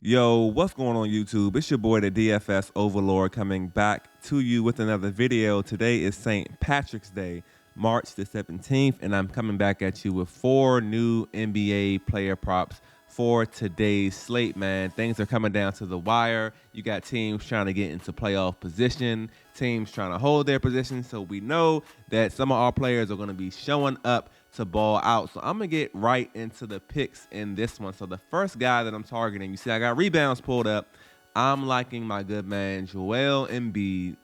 Yo, what's going on YouTube? It's your boy, the DFS Overlord, coming back to you with another video. Today is St. Patrick's Day, March the 17th, and I'm coming back at you with 4 new NBA player props for today's slate, man. Things are coming down to the wire. You got teams trying to get into playoff position, teams trying to hold their position, so we know that some of our players are going to be showing up to ball out. So I'm going to get right into the picks in this one. So the first guy that I'm targeting, you see I got rebounds pulled up. I'm liking my good man Joel Embiid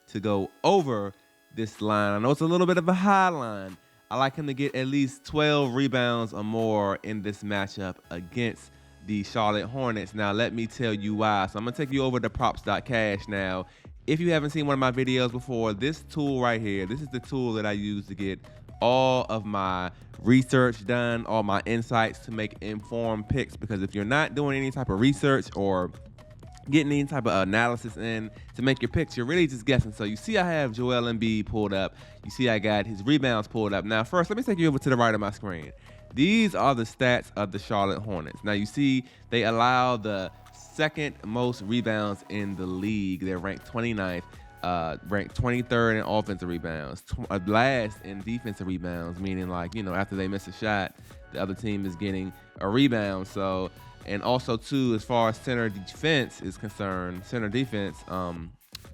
to go over this line. I know it's a little bit of a high line. I like him to get at least 12 rebounds or more in this matchup against the Charlotte Hornets. Now, let me tell you why. So I'm going to take you over to props.cash now. If you haven't seen one of my videos before, this tool right here, this is the tool that I use to get all of my research done, all my insights to make informed picks. Because if you're not doing any type of research or getting any type of analysis in to make your picks, you're really just guessing. So you see I have Joel Embiid pulled up. You see I got his rebounds pulled up. Now first, let me take you over to the right of my screen. These are the stats of the Charlotte Hornets. Now you see they allow the second most rebounds in the league. They're ranked 29th. Ranked 23rd in offensive rebounds, last in defensive rebounds, meaning like, after they miss a shot, the other team is getting a rebound. So, and also too, as far as center defense is concerned, center defense,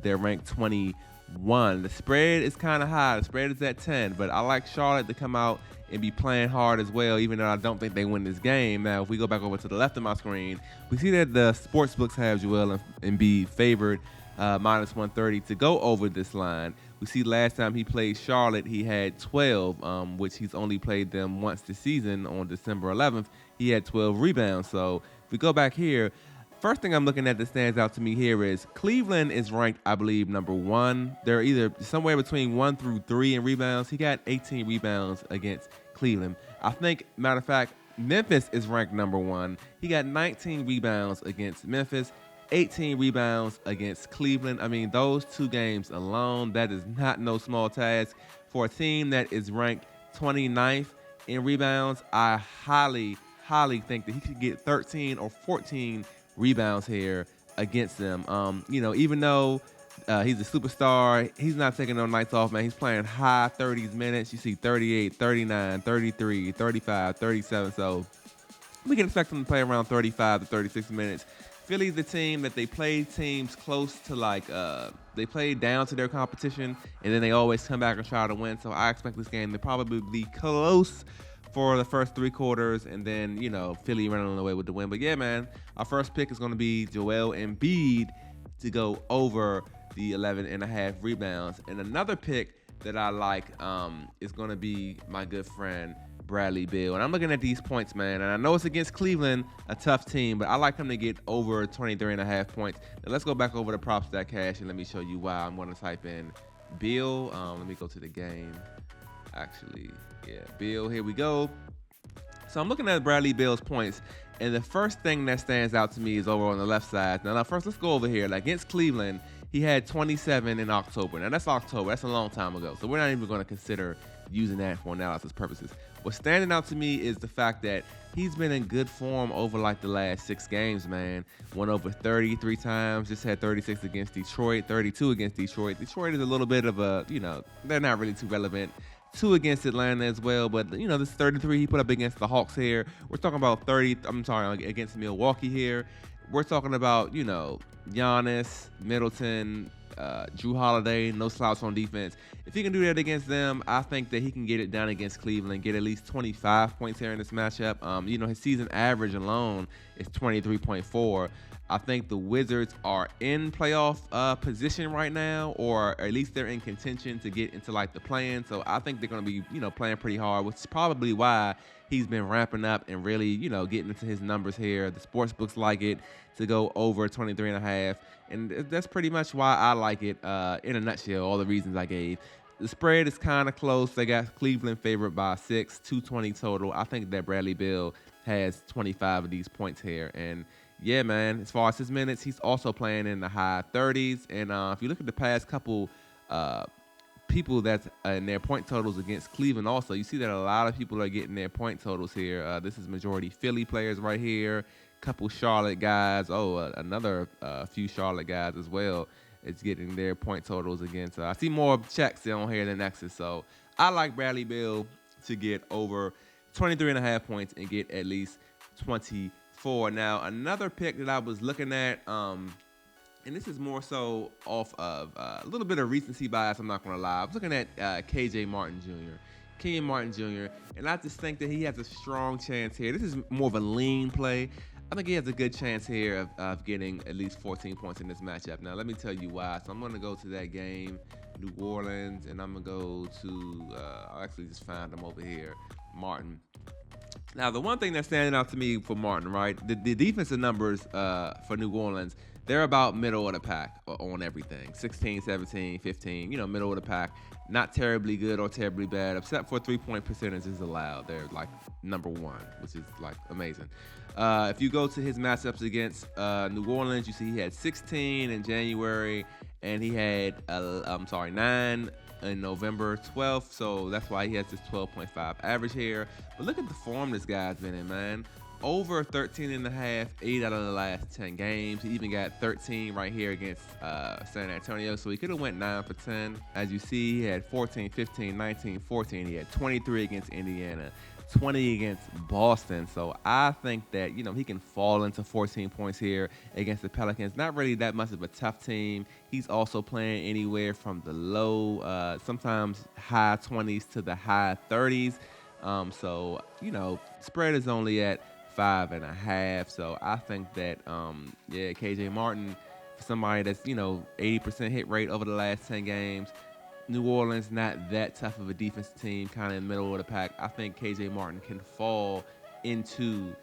they're ranked 21. The spread is kind of high. The spread is at 10, but I like Charlotte to come out and be playing hard as well, even though I don't think they win this game. Now, if we go back over to the left of my screen, we see that the sportsbooks have Joel Embiid favored minus 130 to go over this line. We see last time he played Charlotte, he had 12, which he's only played them once this season on December 11th. He had 12 rebounds. So if we go back here, first thing I'm looking at that stands out to me here is Cleveland is ranked, I believe, number 1. They're either somewhere between 1 through 3 in rebounds. He got 18 rebounds against Cleveland. I think, matter of fact, Memphis is ranked number 1. He got 19 rebounds against Memphis. 18 rebounds against Cleveland. I mean, those 2 games alone, that is not no small task. For a team that is ranked 29th in rebounds, I highly think that he could get 13 or 14 rebounds here against them. Even though he's a superstar, he's not taking no nights off, man. He's playing high 30s minutes. You see 38, 39, 33, 35, 37. So we can expect him to play around 35 to 36 minutes. Philly's the team that they play teams close to, they play down to their competition, and then they always come back and try to win. So I expect this game to probably be close for the first 3 quarters, and then, Philly running away with the win. But yeah, man, our first pick is going to be Joel Embiid to go over the 11.5 rebounds. And another pick that I like is going to be my good friend Bradley Beal. And I'm looking at these points, man, and I know it's against Cleveland, a tough team, but I like him to get over 23.5 points. Now let's go back over to props.cash and let me show you why. I'm going to type in Beal. Let me go to the game. Actually, yeah, Beal, here we go. So I'm looking at Bradley Beal's points, and the first thing that stands out to me is over on the left side. Now first, let's go over here. Like, against Cleveland, he had 27 in October. Now that's October. That's a long time ago. So we're not even going to consider using that for analysis purposes. What's standing out to me is the fact that he's been in good form over like the last 6 games, man. Won over 33 times, just had 36 against Detroit, 32 against Detroit. Detroit is a little bit of a, they're not really too relevant. 2 against Atlanta as well, but this 33 he put up against the Hawks here. We're talking about against Milwaukee here. We're talking about, Giannis, Middleton, Drew Holiday, no slouch on defense. If he can do that against them, I think that he can get it done against Cleveland, get at least 25 points here in this matchup. His season average alone is 23.4. I think the Wizards are in playoff position right now, or at least they're in contention to get into like the play-in. So I think they're going to be, playing pretty hard, which is probably why he's been ramping up and really, getting into his numbers here. The sports books like it to go over 23.5, and that's pretty much why I like it. In a nutshell, all the reasons I gave. The spread is kind of close. They got Cleveland favored by 6, 220 total. I think that Bradley Beal has 25 of these points here, and yeah, man, as far as his minutes, he's also playing in the high 30s. And if you look at the past couple people that's in their point totals against Cleveland also, you see that a lot of people are getting their point totals here. This is majority Philly players right here. couple Charlotte guys. Oh, another few Charlotte guys as well. It's getting their point totals against. I see more checks on here than X's. So I like Bradley Beal to get over 23.5 points and get at least 24. Now, another pick that I was looking at, and this is more so off of a little bit of recency bias, I'm not going to lie. I was looking at KJ Martin Jr., Kenyon Martin Jr., and I just think that he has a strong chance here. This is more of a lean play. I think he has a good chance here of getting at least 14 points in this matchup. Now, let me tell you why. So I'm going to go to that game, New Orleans, and I'm going to go to, I'll actually just find him over here, Martin. Now, the one thing that's standing out to me for Martin, right, the defensive numbers for New Orleans, they're about middle of the pack on everything. 16, 17, 15, middle of the pack. Not terribly good or terribly bad, except for 3-point percentages allowed. They're like number one, which is like amazing. If you go to his matchups against New Orleans, you see he had 16 in January, and he had, 9 in November 12th, so that's why he has this 12.5 average here. But look at the form this guy's been in, man. Over 13.5, 8 out of the last 10 games. He even got 13 right here against San Antonio, so he could have went 9 for 10. As you see, he had 14, 15, 19, 14. He had 23 against Indiana, 20 against Boston. So I think that, he can fall into 14 points here against the Pelicans. Not really that much of a tough team. He's also playing anywhere from the low, sometimes high 20s to the high 30s. So, spread is only at 5.5. So I think that, KJ Martin, for somebody that's, 80% hit rate over the last 10 games, New Orleans, not that tough of a defensive team, kind of in the middle of the pack. I think KJ Martin can fall into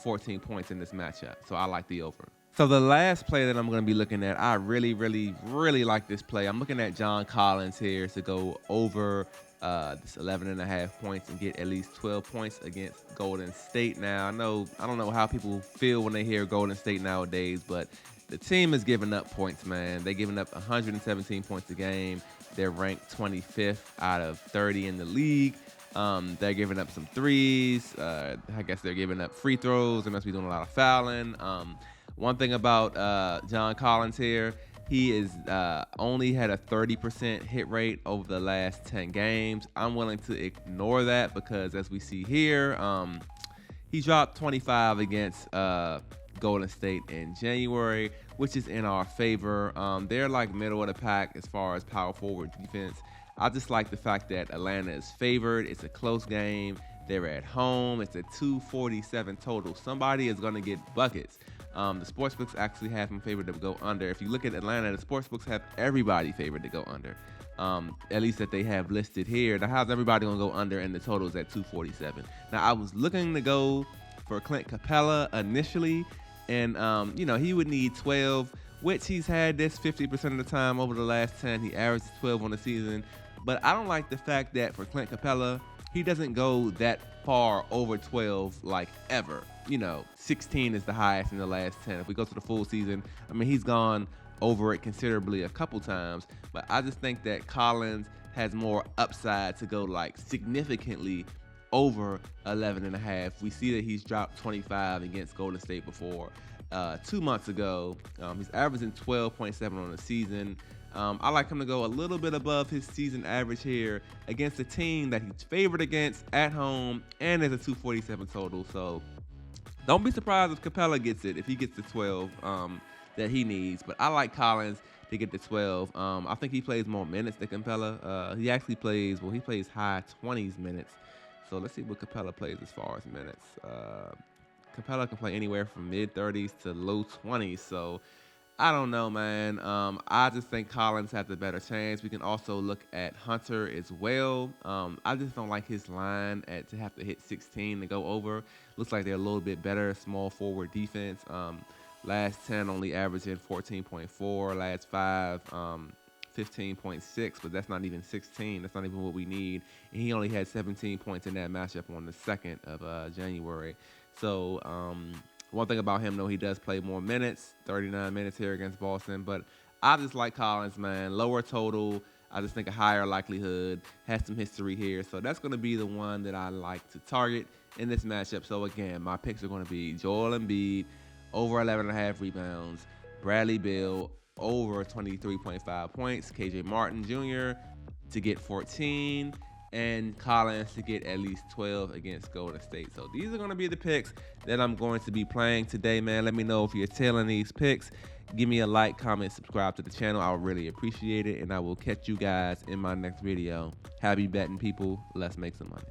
14 points in this matchup. So I like the over. So the last play that I'm going to be looking at, I really, really, really like this play. I'm looking at John Collins here to go over this 11.5 points and get at least 12 points against Golden State. Now, I don't know how people feel when they hear Golden State nowadays, but the team is giving up points, man. They're giving up 117 points a game. They're ranked 25th out of 30 in the league. They're giving up some threes. I guess they're giving up free throws. They must be doing a lot of fouling. One thing about John Collins here, he is only had a 30% hit rate over the last 10 games. I'm willing to ignore that because, as we see here, he dropped 25 against Golden State in January, which is in our favor. They're like middle of the pack as far as power forward defense. I just like the fact that Atlanta is favored. It's a close game. They're at home. It's a 247 total. Somebody is going to get buckets. The sportsbooks actually have them favored to go under. If you look at Atlanta, the sportsbooks have everybody favored to go under, at least that they have listed here. Now, how's everybody going to go under and the totals at 247? Now, I was looking to go for Clint Capella initially, and, he would need 12, which he's had this 50% of the time over the last 10. He averages 12 on the season. But I don't like the fact that for Clint Capella, he doesn't go that far over 12 like ever. 16 is the highest in the last 10. If we go to the full season, he's gone over it considerably a couple times. But I just think that Collins has more upside to go like significantly over 11.5. We see that he's dropped 25 against Golden State before 2 months ago. He's averaging 12.7 on the season. I like him to go a little bit above his season average here against a team that he's favored against at home, and there's a 247 total. So don't be surprised if Capella gets it, if he gets the 12 that he needs. But I like Collins to get the 12. I think he plays more minutes than Capella. He actually plays high 20s minutes. So let's see what Capella plays as far as minutes. Capella can play anywhere from mid-30s to low 20s. So I don't know, man. I just think Collins has a better chance. We can also look at Hunter as well. I just don't like his line to have to hit 16 to go over. Looks like they're a little bit better small forward defense. Last 10 only averaging 14.4. Last 5, 15.6, but that's not even 16. That's not even what we need. And he only had 17 points in that matchup on the 2nd of January. So one thing about him, though, he does play more minutes, 39 minutes here against Boston. But I just like Collins, man. Lower total. I just think a higher likelihood. Has some history here. So that's going to be the one that I like to target in this matchup. So again, my picks are going to be Joel Embiid over 11.5 rebounds, Bradley Beal over 23.5 points, KJ Martin Jr. to get 14, and Collins to get at least 12 against Golden State. So these are going to be the picks that I'm going to be playing today, man. Let me know if you're tailing these picks. Give me a like, comment, subscribe to the channel. I would really appreciate it, and I will catch you guys in my next video. Happy betting, people. Let's make some money.